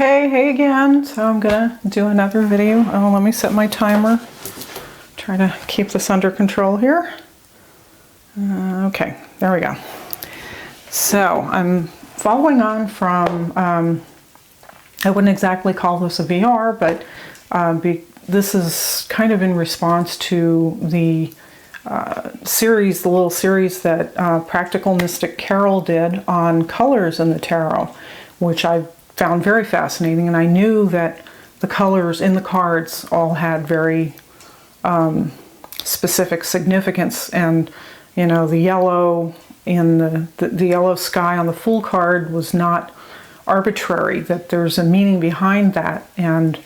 Okay, hey again. So I'm gonna do another video. Oh, let me set my timer. Try to keep this under control here. Okay, there we go. So I'm following on from, I wouldn't exactly call this a VR, but this is kind of in response to the series, the little series that Practical Mystic Carol did on colors in the tarot, which I found very fascinating. And I knew that the colors in the cards all had very specific significance. And, you know, the yellow in the yellow sky on the Fool card was not arbitrary, that there's a meaning behind that. And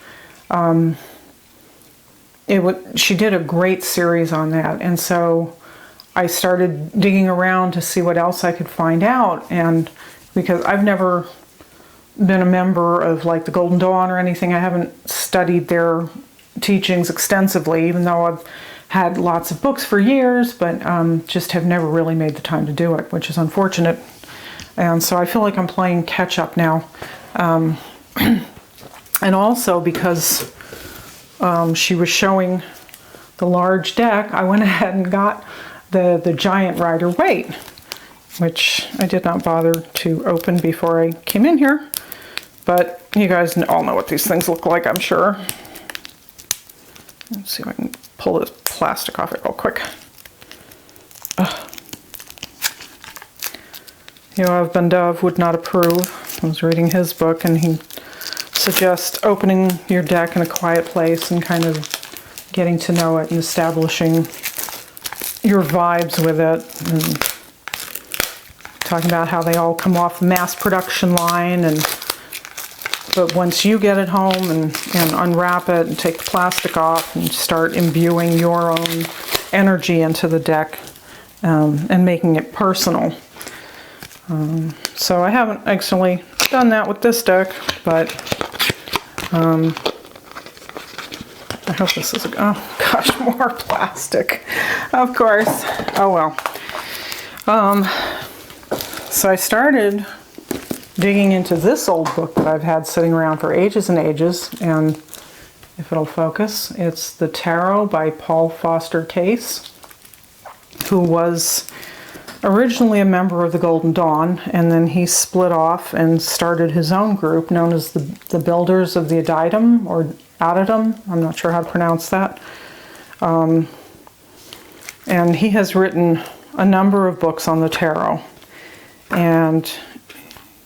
she did a great series on that. And so I started digging around to see what else I could find out. And because I've never been a member of like the Golden Dawn or anything, I haven't studied their teachings extensively, even though I've had lots of books for years, but just have never really made the time to do it, which is unfortunate. And so I feel like I'm playing catch up now. And also because she was showing the large deck, I went ahead and got the giant Rider-Waite, which I did not bother to open before I came in here. But you guys all know what these things look like, I'm sure. Let's see if I can pull this plastic off it real quick. Yoav Ben-Dov would not approve. I was reading his book and he suggests opening your deck in a quiet place and kind of getting to know it and establishing your vibes with it, and talking about how they all come off the mass production line, but once you get it home and unwrap it and take the plastic off and start imbuing your own energy into the deck and making it personal. So I haven't actually done that with this deck, but I hope this is oh gosh, more plastic, of course. Oh well. So I started digging into this old book that I've had sitting around for ages and ages, and if it'll focus, it's The Tarot by Paul Foster Case, who was originally a member of the Golden Dawn, and then he split off and started his own group known as the Builders of the Adytum, or Adytum, I'm not sure how to pronounce that. And he has written a number of books on the tarot. And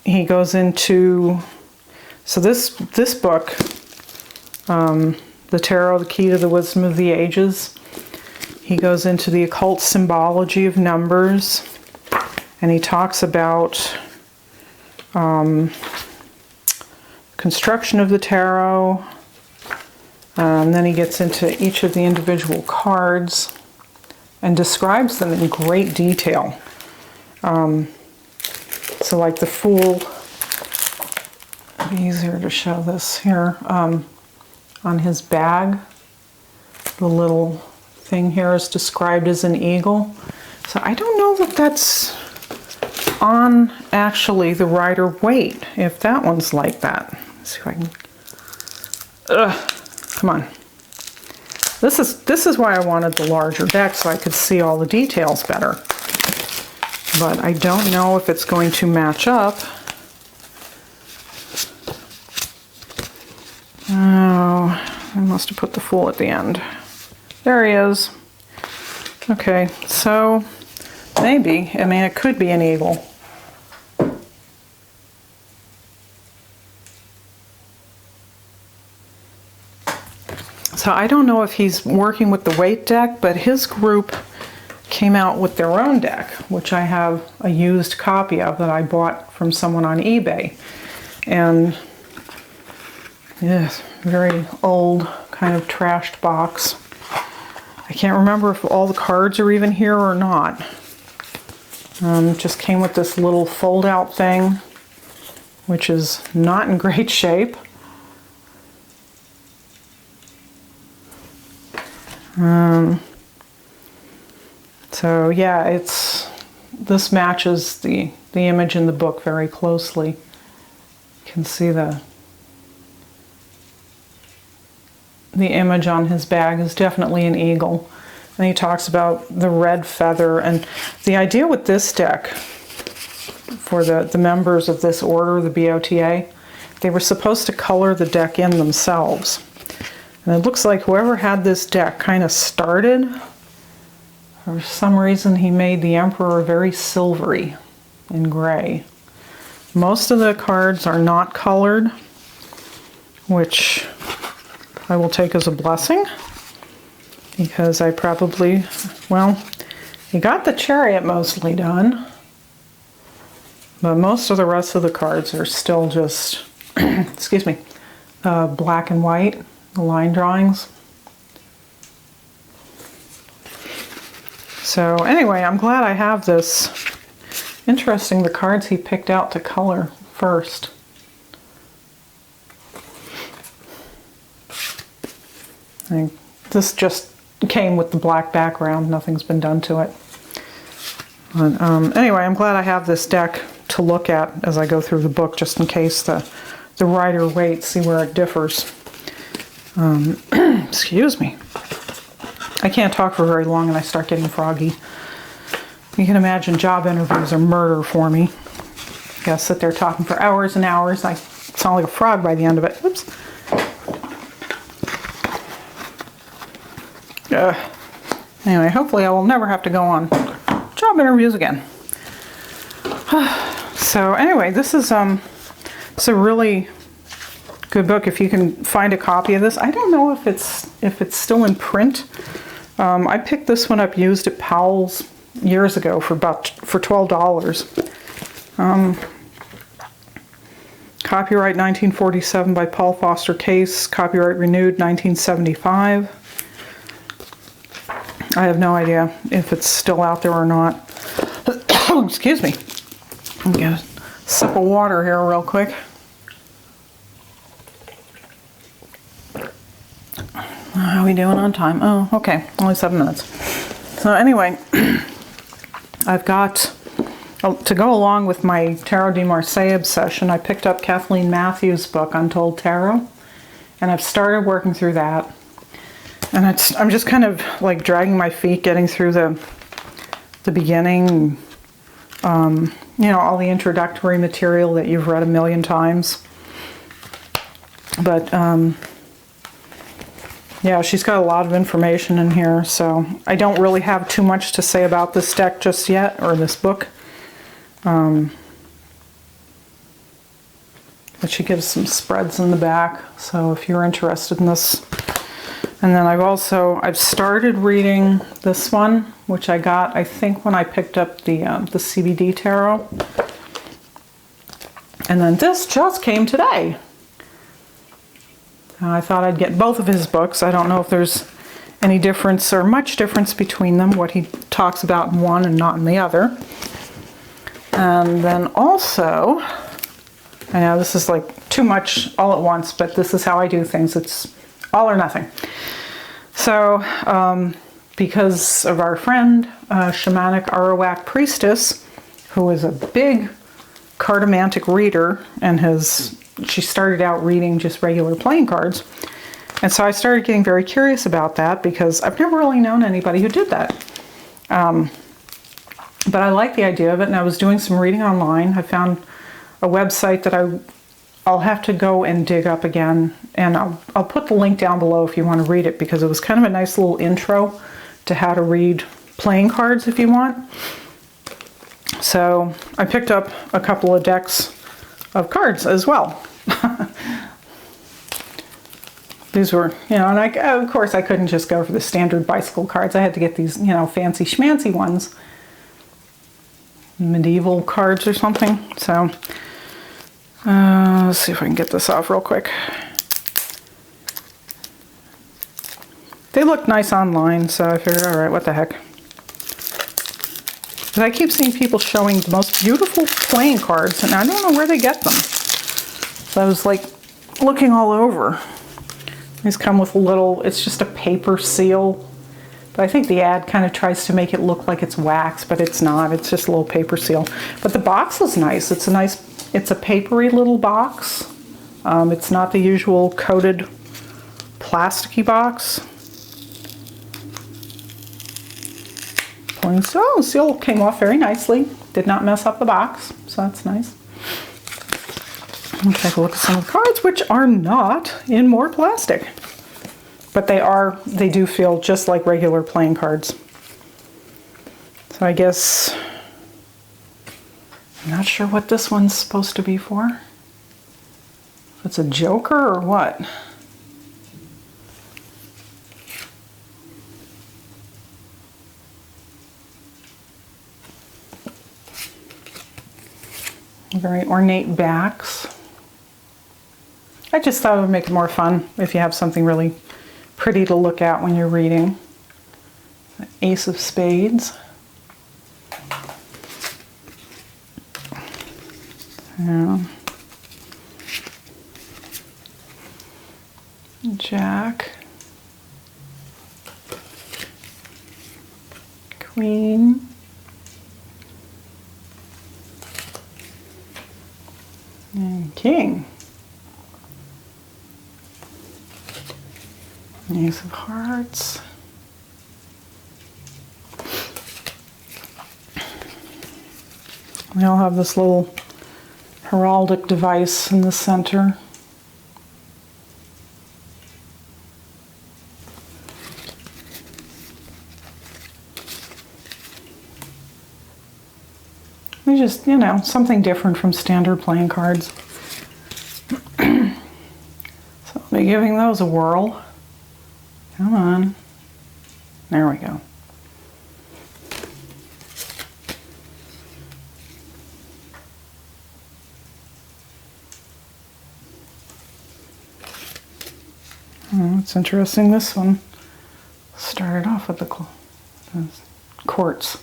he goes into, so this book, The Tarot, The Key to the Wisdom of the Ages, he goes into the occult symbology of numbers, and he talks about construction of the tarot, and then he gets into each of the individual cards and describes them in great detail. So like the Fool, it'd be easier to show this here, on his bag, the little thing here is described as an eagle. So I don't know that that's on actually the Rider-Waite, if that one's like that. Let's see if I can, come on. This is why I wanted the larger deck, so I could see all the details better. But I don't know if it's going to match up. Oh, I must have put the Fool at the end. There he is. Okay, so maybe, I mean, it could be an eagle. So I don't know if he's working with the Waite deck, but his group came out with their own deck, which I have a used copy of that I bought from someone on eBay. And yes, very old, kind of trashed box. I can't remember if all the cards are even here or not. Just came with this little fold-out thing, which is not in great shape. So yeah, this matches the image in the book very closely. You can see the the image on his bag is definitely an eagle. And he talks about the red feather. And the idea with this deck, for the members of this order, the BOTA, they were supposed to color the deck in themselves. And it looks like whoever had this deck kind of started. For some reason, he made the Emperor very silvery in gray. Most of the cards are not colored, which I will take as a blessing, because I probably, well, he got the Chariot mostly done, but most of the rest of the cards are still just, excuse me, black and white, the line drawings. So anyway, I'm glad I have this. Interesting, the cards he picked out to color first. This just came with the black background. Nothing's been done to it. But, anyway, I'm glad I have this deck to look at as I go through the book, just in case the writer waits, see where it differs. Excuse me. I can't talk for very long and I start getting froggy. You can imagine job interviews are murder for me. I gotta sit there talking for hours and hours. I sound like a frog by the end of it. Oops. Anyway, hopefully I will never have to go on job interviews again. So anyway, this is it's a really good book. If you can find a copy of this, I don't know if it's still in print. I picked this one up used at Powell's years ago for $12. Copyright 1947 by Paul Foster Case. Copyright renewed 1975. I have no idea if it's still out there or not. Excuse me. Let me get a sip of water here real quick. How are we doing on time? Oh, okay. Only 7 minutes. So anyway, I've got, to go along with my Tarot de Marseille obsession, I picked up Caitlín Matthews' book, Untold Tarot, and I've started working through that. And I'm just kind of like dragging my feet, getting through the beginning, you know, all the introductory material that you've read a million times. But yeah, she's got a lot of information in here, so I don't really have too much to say about this deck just yet, or this book. But she gives some spreads in the back, so if you're interested in this. And then I've started reading this one, which I got, I think, when I picked up the CBD Tarot. And then this just came today. I thought I'd get both of his books. I don't know if there's any difference or much difference between them, what he talks about in one and not in the other. And then also, I know this is like too much all at once, but this is how I do things. It's all or nothing. So, because of our friend, Shamanic Arawak Priestess, who is a big cartomantic reader and she started out reading just regular playing cards. And so I started getting very curious about that because I've never really known anybody who did that. But I like the idea of it, and I was doing some reading online. I found a website that I'll have to go and dig up again, and I'll put the link down below if you want to read it, because it was kind of a nice little intro to how to read playing cards if you want. So I picked up a couple of decks of cards as well. These were, you know, and of course I couldn't just go for the standard bicycle cards. I had to get these, you know, fancy schmancy ones. Medieval cards or something. So let's see if I can get this off real quick. They look nice online, so I figured, all right, what the heck. But I keep seeing people showing the most beautiful playing cards, and I don't know where they get them. So I was like looking all over. These come with a little, it's just a paper seal. But I think the ad kind of tries to make it look like it's wax, but it's not. It's just a little paper seal. But the box is nice. It's a papery little box. It's not the usual coated plasticky box. So seal came off very nicely. Did not mess up the box, so that's nice. And take a look at some of the cards, which are not in more plastic. But they do feel just like regular playing cards. So I guess, I'm not sure what this one's supposed to be for. If it's a joker or what. Very ornate backs. I just thought it would make it more fun if you have something really pretty to look at when you're reading. The Ace of Spades. Yeah. Jack. Queen. And King. Ace of Hearts. We all have this little heraldic device in the center. We just, you know, something different from standard playing cards. So I'll be giving those a whirl. Come on. There we go. Oh, it's interesting. This one started off with the quartz.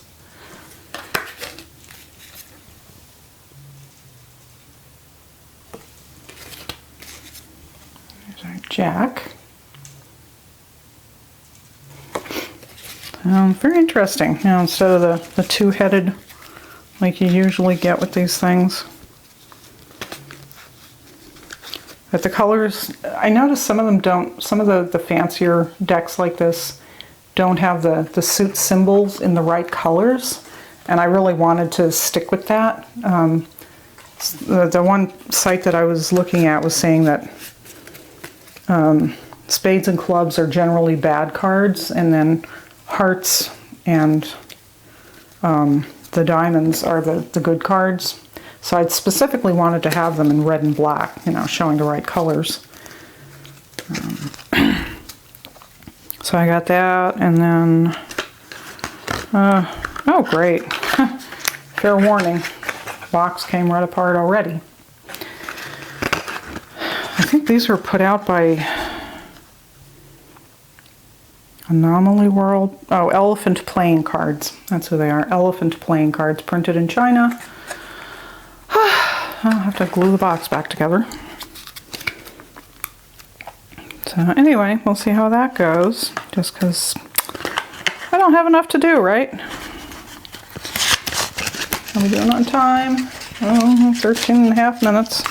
There's our Jack. Very interesting. Now, instead of the two-headed like you usually get with these things. But the colors, I noticed some of them don't, some of the fancier decks like this don't have the suit symbols in the right colors. And I really wanted to stick with that. The one site that I was looking at was saying that spades and clubs are generally bad cards, and then hearts and the diamonds are the good cards. So I specifically wanted to have them in red and black, you know, showing the right colors. So I got that, and then, oh great, fair warning, box came right apart already. I think these were put out by Anomaly World. Oh, Elephant Playing Cards. That's who they are. Elephant Playing Cards, printed in China. I'll have to glue the box back together. So anyway, we'll see how that goes. Just because I don't have enough to do, right? Are we doing on time? Oh, 13 and a half minutes.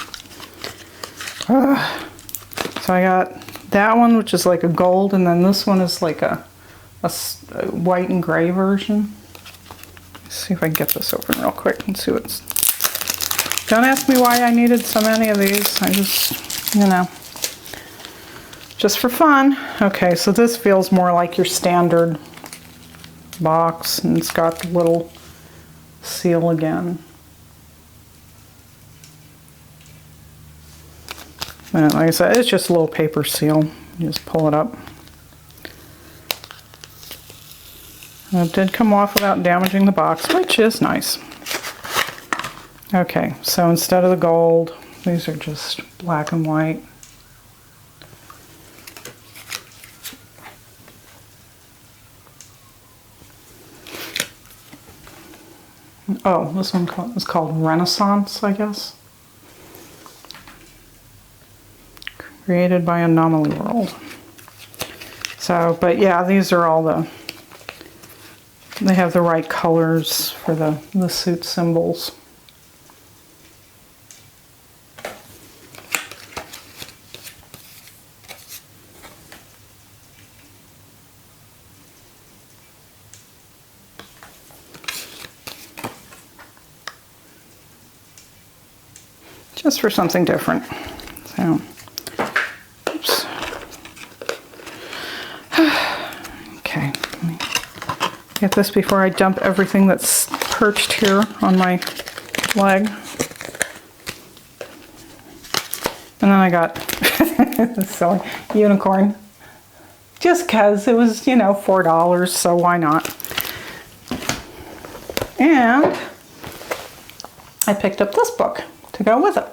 So I got that one, which is like a gold, and then this one is like a white and gray version. Let's see if I can get this open real quick and see what's... Don't ask me why I needed so many of these. I just, you know, just for fun. Okay, so this feels more like your standard box, and it's got the little seal again. And like I said, it's just a little paper seal. You just pull it up. And it did come off without damaging the box, which is nice. Okay, so instead of the gold, these are just black and white. Oh, this one is called Renaissance, I guess. Created by Anomaly World. So, but yeah, these are all they have the right colors for the suit symbols. just for something different. So, oops. Okay, let me get this before I dump everything that's perched here on my leg. And then I got this silly unicorn. Just because it was, you know, $4, so why not? And I picked up this book to go with it.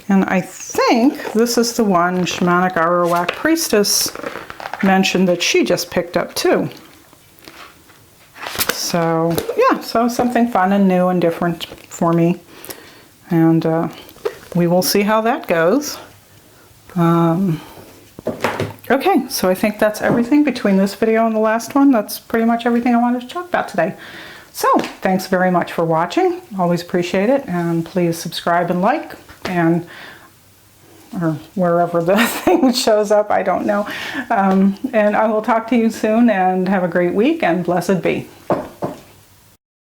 And I think this is the one Shamanic Arawak Priestess mentioned that she just picked up too. So yeah, so something fun and new and different for me. And we will see how that goes. Okay, so I think that's everything between this video and the last one. That's pretty much everything I wanted to talk about today. So, thanks very much for watching. Always appreciate it. And please subscribe and like, and or wherever the thing shows up, I don't know. And I will talk to you soon, and have a great week, and blessed be.